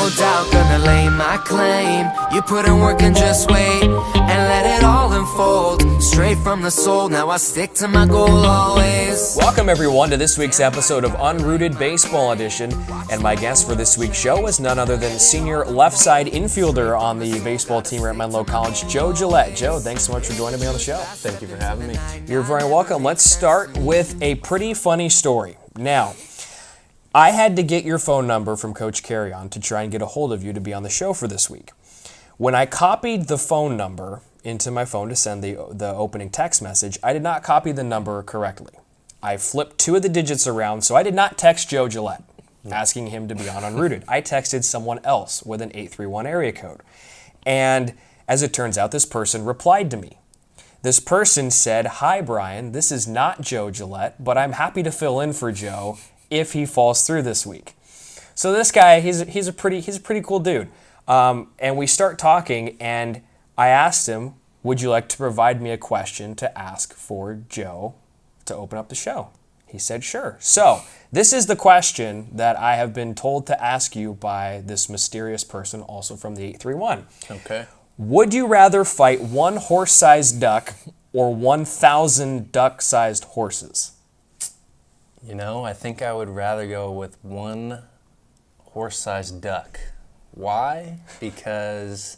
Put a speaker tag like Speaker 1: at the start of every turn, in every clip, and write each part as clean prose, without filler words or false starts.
Speaker 1: no doubt gonna lay my claim. You put in work and just wait, and let it all unfold. Straight from the soul, now I stick to my goal always.
Speaker 2: Welcome everyone to this week's episode of Unrooted Baseball Edition, and my guest for this week's show is none other than senior left side infielder on the baseball team here at Menlo College, Joe Gillette. Joe, thanks so much for joining me on the show.
Speaker 3: Thank you for having me.
Speaker 2: You're very welcome. Let's start with a pretty funny story. Now, I had to get your phone number from Coach Carrion to try and get a hold of you to be on the show for this week. When I copied the phone number into my phone to send the opening text message, I did not copy the number correctly. I flipped two of the digits around, so I did not text Joe Gillette asking him to be on Unrooted. I texted someone else with an 831 area code. And as it turns out, this person replied to me. This person said, "Hi, Brian, this is not Joe Gillette, but I'm happy to fill in for Joe if he falls through this week." So this guy, he's a pretty cool dude. And we start talking, and I asked him, "Would you like to provide me a question to ask for Joe to open up the show?" He said, "Sure." So this is the question that I have been told to ask you by this mysterious person, also from the 831.
Speaker 3: Okay.
Speaker 2: Would you rather fight one horse-sized duck or 1,000 duck-sized horses?
Speaker 3: You know, I think I would rather go with one horse-sized duck. Why? Because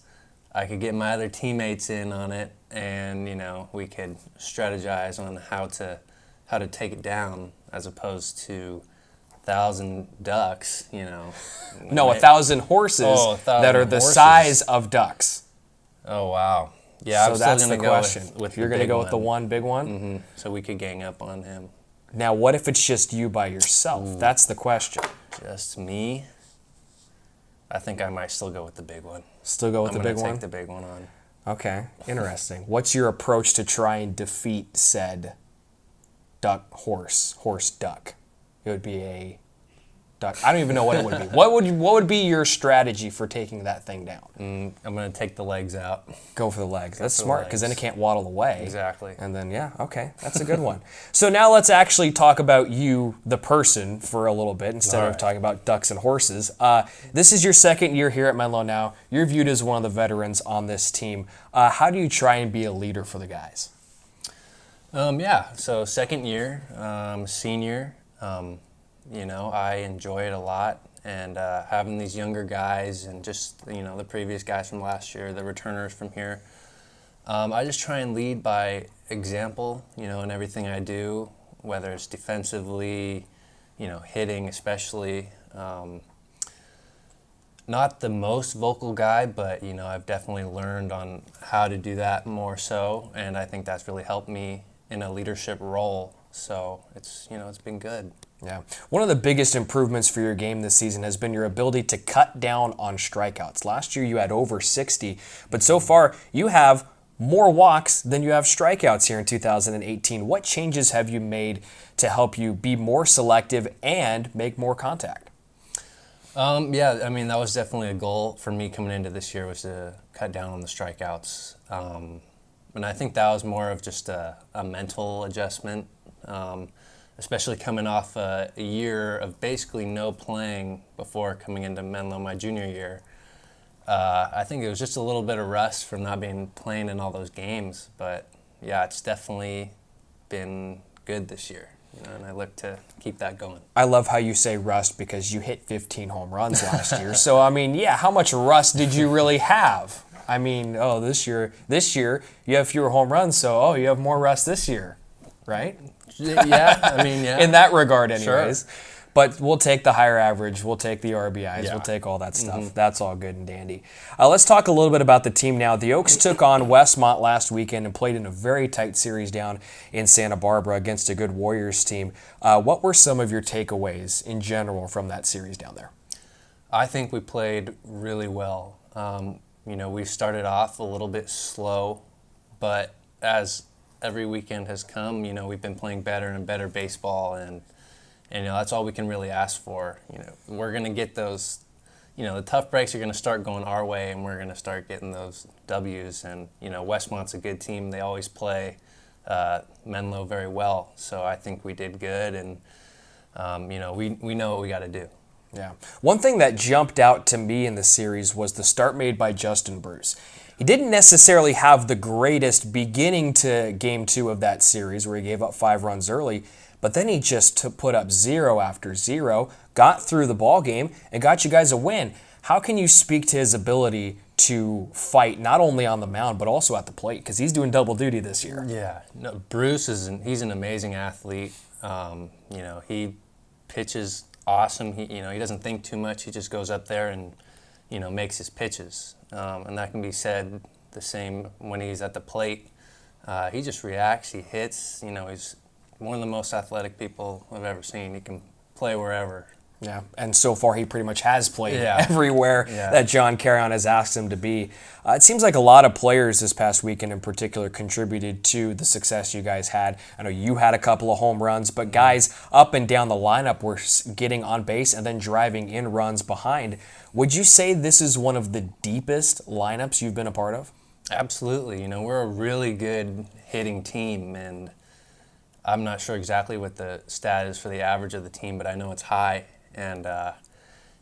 Speaker 3: I could get my other teammates in on it, and we could strategize on how to take it down, as opposed to 1,000 ducks.
Speaker 2: No, 1,000 horses
Speaker 3: 1,000
Speaker 2: that are the
Speaker 3: horses.
Speaker 2: size of ducks.
Speaker 3: Oh wow! Yeah,
Speaker 2: So
Speaker 3: I'm
Speaker 2: that's
Speaker 3: still
Speaker 2: the
Speaker 3: gonna
Speaker 2: question.
Speaker 3: go with
Speaker 2: You're
Speaker 3: the
Speaker 2: going to
Speaker 3: big
Speaker 2: go with the
Speaker 3: one.
Speaker 2: one big one?
Speaker 3: Mm-hmm. So we could gang up on him.
Speaker 2: Now, what if it's just you by yourself? That's the question.
Speaker 3: Just me. I think I might still go with the big one.
Speaker 2: Still go with the big
Speaker 3: I'm gonna
Speaker 2: one?
Speaker 3: take the big one on.
Speaker 2: Okay, interesting. What's your approach to try and defeat said duck, horse, duck? It would be a duck. I don't even know what it would be. What would be your strategy for taking that thing down?
Speaker 3: I'm gonna take the legs out.
Speaker 2: Go for the legs. That's
Speaker 3: for the
Speaker 2: smart, because then it
Speaker 3: legs.
Speaker 2: can't waddle away.
Speaker 3: Exactly.
Speaker 2: And then, yeah, okay, that's a good one. So now let's actually talk about you, the person, for a little bit, instead of
Speaker 3: Alright.
Speaker 2: talking about ducks and horses. This is your second year here at Menlo now. You're viewed as one of the veterans on this team. How do you try and be a leader for the guys?
Speaker 3: So second year, senior, I enjoy it a lot, and having these younger guys and just, the previous guys from last year, the returners from here, I just try and lead by example, in everything I do, whether it's defensively, hitting especially. Not the most vocal guy, but, I've definitely learned on how to do that more so, and I think that's really helped me in a leadership role. So it's been good.
Speaker 2: Yeah. One of the biggest improvements for your game this season has been your ability to cut down on strikeouts. Last year you had over 60, but so far you have more walks than you have strikeouts here in 2018. What changes have you made to help you be more selective and make more contact?
Speaker 3: That was definitely a goal for me coming into this year, was to cut down on the strikeouts. And I think that was more of just a mental adjustment, especially coming off a year of basically no playing before coming into Menlo my junior year. I think it was just a little bit of rust from not being playing in all those games. But yeah, it's definitely been good this year, and I look to keep that going.
Speaker 2: I love how you say rust, because you hit 15 home runs last year. So, how much rust did you really have? This year you have fewer home runs, so you have more rust this year, right?
Speaker 3: Yeah.
Speaker 2: In that regard, anyways.
Speaker 3: Sure.
Speaker 2: But we'll take the higher average, we'll take the RBIs,
Speaker 3: Yeah.
Speaker 2: we'll take all that stuff. That's all good and dandy. Let's talk a little bit about the team now. The Oaks took on Westmont last weekend and played in a very tight series down in Santa Barbara against a good Warriors team. What were some of your takeaways in general from that series down there?
Speaker 3: I think we played really well. We started off a little bit slow, but as every weekend has come, we've been playing better and better baseball, and that's all we can really ask for. We're going to get those, the tough breaks are going to start going our way, and we're going to start getting those W's. And, Westmont's a good team. They always play Menlo very well. So I think we did good, and, we know what we got to do.
Speaker 2: Yeah. One thing that jumped out to me in the series was the start made by Justin Bruce. He didn't necessarily have the greatest beginning to game 2 of that series where he gave up 5 runs early, but then he just put up 0 after 0, got through the ball game, and got you guys a win. How can you speak to his ability to fight not only on the mound but also at the plate? Because he's doing double duty this year.
Speaker 3: Yeah, no, Bruce he's an amazing athlete. He pitches awesome. He doesn't think too much. He just goes up there and makes his pitches. And that can be said the same when he's at the plate. He just reacts. He hits. He's one of the most athletic people I've ever seen. He can play wherever.
Speaker 2: Yeah, and so far he pretty much has played everywhere that John Carrion has asked him to be. It seems like a lot of players this past weekend in particular contributed to the success you guys had. I know you had a couple of home runs, but guys up and down the lineup were getting on base and then driving in runs behind. Would you say this is one of the deepest lineups you've been a part of?
Speaker 3: Absolutely. We're a really good hitting team, and I'm not sure exactly what the stat is for the average of the team, but I know it's high. And,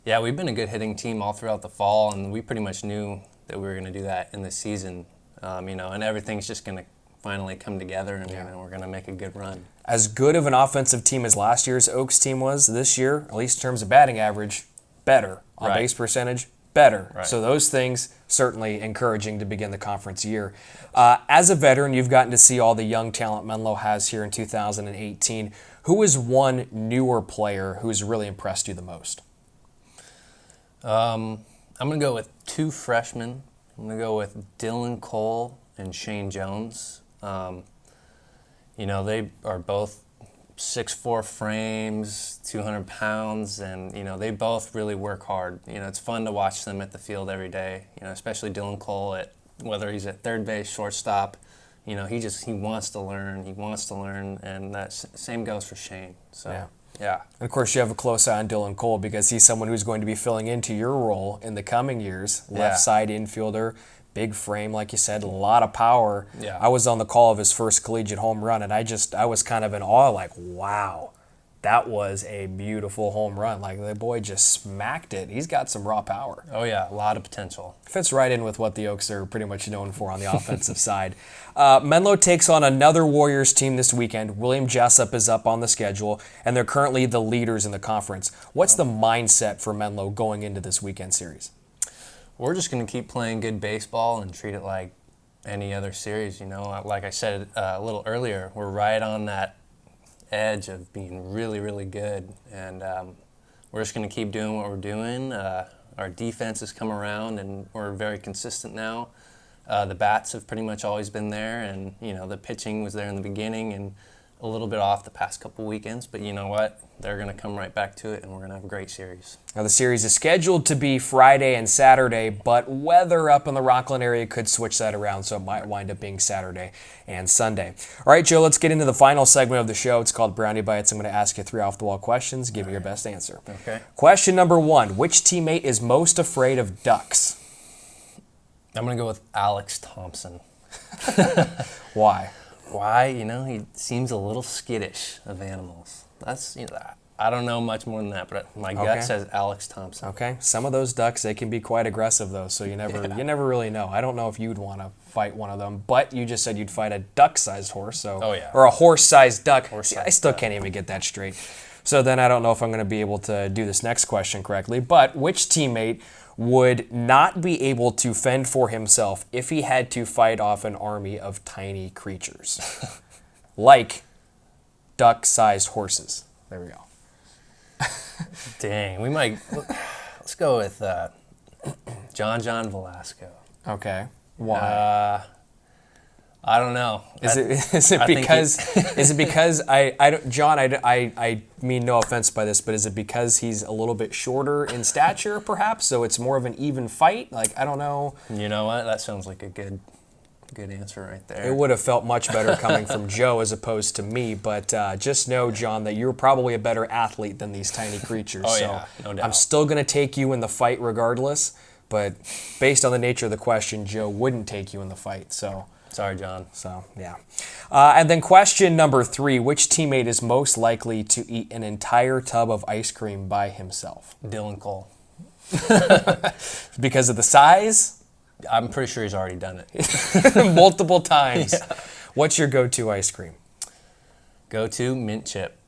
Speaker 3: we've been a good hitting team all throughout the fall, and we pretty much knew that we were going to do that in the season, and everything's just going to finally come together, and we're going to make a good run.
Speaker 2: As good of an offensive team as last year's Oaks team was, this year, at least in terms of batting average, better. On base percentage, better. Right. So those things certainly encouraging to begin the conference year. As a veteran, you've gotten to see all the young talent Menlo has here in 2018. Who is one newer player who's really impressed you the most?
Speaker 3: I'm going to go with 2 freshmen. I'm going to go with Dylan Cole and Shane Jones. They are both 6'4" frames, 200 pounds, and, they both really work hard. It's fun to watch them at the field every day, especially Dylan Cole, whether he's at third base, shortstop. He wants to learn, and that same goes for Shane. So, yeah. And
Speaker 2: of course, you have a close eye on Dylan Cole because he's someone who's going to be filling into your role in the coming years. Left side infielder, big frame, like you said, a lot of power.
Speaker 3: Yeah.
Speaker 2: I was on the call of his first collegiate home run, and I was kind of in awe, like, wow, that was a beautiful home run. Like, the boy just smacked it. He's got some raw power.
Speaker 3: Oh, yeah, a lot of potential.
Speaker 2: Fits right in with what the Oaks are pretty much known for on the offensive side. Menlo takes on another Warriors team this weekend. William Jessup is up on the schedule, and they're currently the leaders in the conference. What's the mindset for Menlo going into this weekend series?
Speaker 3: We're just going to keep playing good baseball and treat it like any other series. Like I said a little earlier, we're right on that edge of being really, really good, and we're just going to keep doing what we're doing. Our defense has come around, and we're very consistent now. The bats have pretty much always been there, and the pitching was there in the beginning and a little bit off the past couple weekends, but you know what? They're going to come right back to it, and we're going to have a great series.
Speaker 2: Now, the series is scheduled to be Friday and Saturday, but weather up in the Rockland area could switch that around, so it might wind up being Saturday and Sunday. All right, Joe, let's get into the final segment of the show. It's called Brownie Bites. I'm going to ask you 3 off-the-wall questions. Give me your best answer.
Speaker 3: Okay.
Speaker 2: Question number 1. Which teammate is most afraid of ducks?
Speaker 3: I'm going to go with Alex Thompson.
Speaker 2: Why?
Speaker 3: Why? He seems a little skittish of animals. That's, I don't know much more than that, but my gut says Alex Thompson.
Speaker 2: Okay. Some of those ducks, they can be quite aggressive, though, so you never really know. I don't know if you'd want to fight one of them, but you just said you'd fight a duck-sized horse, or a horse-sized duck. I still can't even get that straight. So then I don't know if I'm going to be able to do this next question correctly, but which teammate would not be able to fend for himself if he had to fight off an army of tiny creatures? Like duck-sized horses. There we go.
Speaker 3: Dang, let's go with John Velasco.
Speaker 2: Okay. Why?
Speaker 3: I don't know.
Speaker 2: Is it because I mean no offense by this, but is it because he's a little bit shorter in stature, perhaps? So it's more of an even fight? Like, I don't know.
Speaker 3: You know what? That sounds like a good answer right there.
Speaker 2: It would have felt much better coming from Joe as opposed to me, but just know, John, that you're probably a better athlete than these tiny creatures.
Speaker 3: Yeah, no doubt.
Speaker 2: I'm still going to take you in the fight regardless, but based on the nature of the question, Joe wouldn't take you in the fight. So
Speaker 3: Sorry, John.
Speaker 2: So, yeah. And then question number 3, which teammate is most likely to eat an entire tub of ice cream by himself?
Speaker 3: Dylan Cole.
Speaker 2: Because of the size?
Speaker 3: I'm pretty sure he's already done it.
Speaker 2: Multiple times.
Speaker 3: Yeah.
Speaker 2: What's your go-to ice cream?
Speaker 3: Go-to mint chip.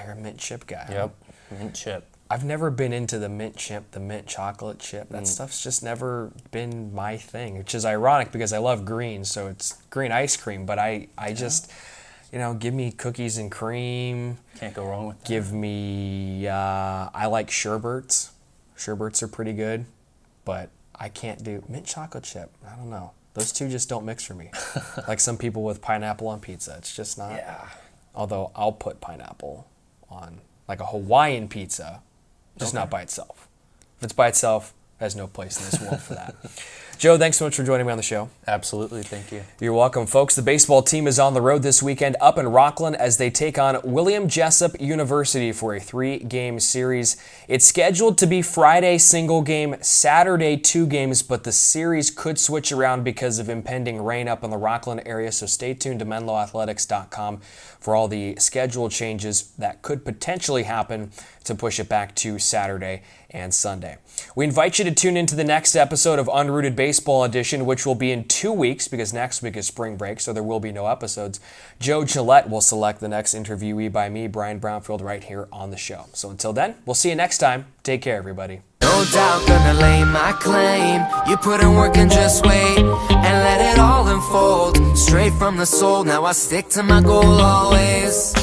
Speaker 2: You're a mint chip guy.
Speaker 3: Yep, mint chip.
Speaker 2: I've never been into the mint chip, the mint chocolate chip. That stuff's just never been my thing, which is ironic because I love green, so it's green ice cream. But I just, give me cookies and cream.
Speaker 3: Can't go wrong with that.
Speaker 2: Give me, I like sherbets. Sherbets are pretty good, but I can't do mint chocolate chip. I don't know. Those two just don't mix for me. Like some people with pineapple on pizza. It's just not.
Speaker 3: Yeah.
Speaker 2: Although I'll put pineapple on like a Hawaiian pizza, just not by itself. If it's by itself, it has no place in this world for that. Joe, thanks so much for joining me on the show.
Speaker 3: Absolutely, thank you.
Speaker 2: You're welcome, folks. The baseball team is on the road this weekend up in Rockland as they take on William Jessup University for a 3-game series. It's scheduled to be Friday single game, Saturday 2 games, but the series could switch around because of impending rain up in the Rockland area, so stay tuned to menloathletics.com for all the schedule changes that could potentially happen to push it back to Saturday and Sunday. We invite you to tune into the next episode of Unrooted Baseball Edition, which will be in 2 weeks because next week is spring break, so there will be no episodes. Joe Gillette will select the next interviewee by me, Brian Brownfield, right here on the show. So until then, we'll see you next time. Take care, everybody.
Speaker 1: No doubt gonna lay my claim. You put in work and just wait and let it all unfold. Straight from the soul, now I stick to my goal always.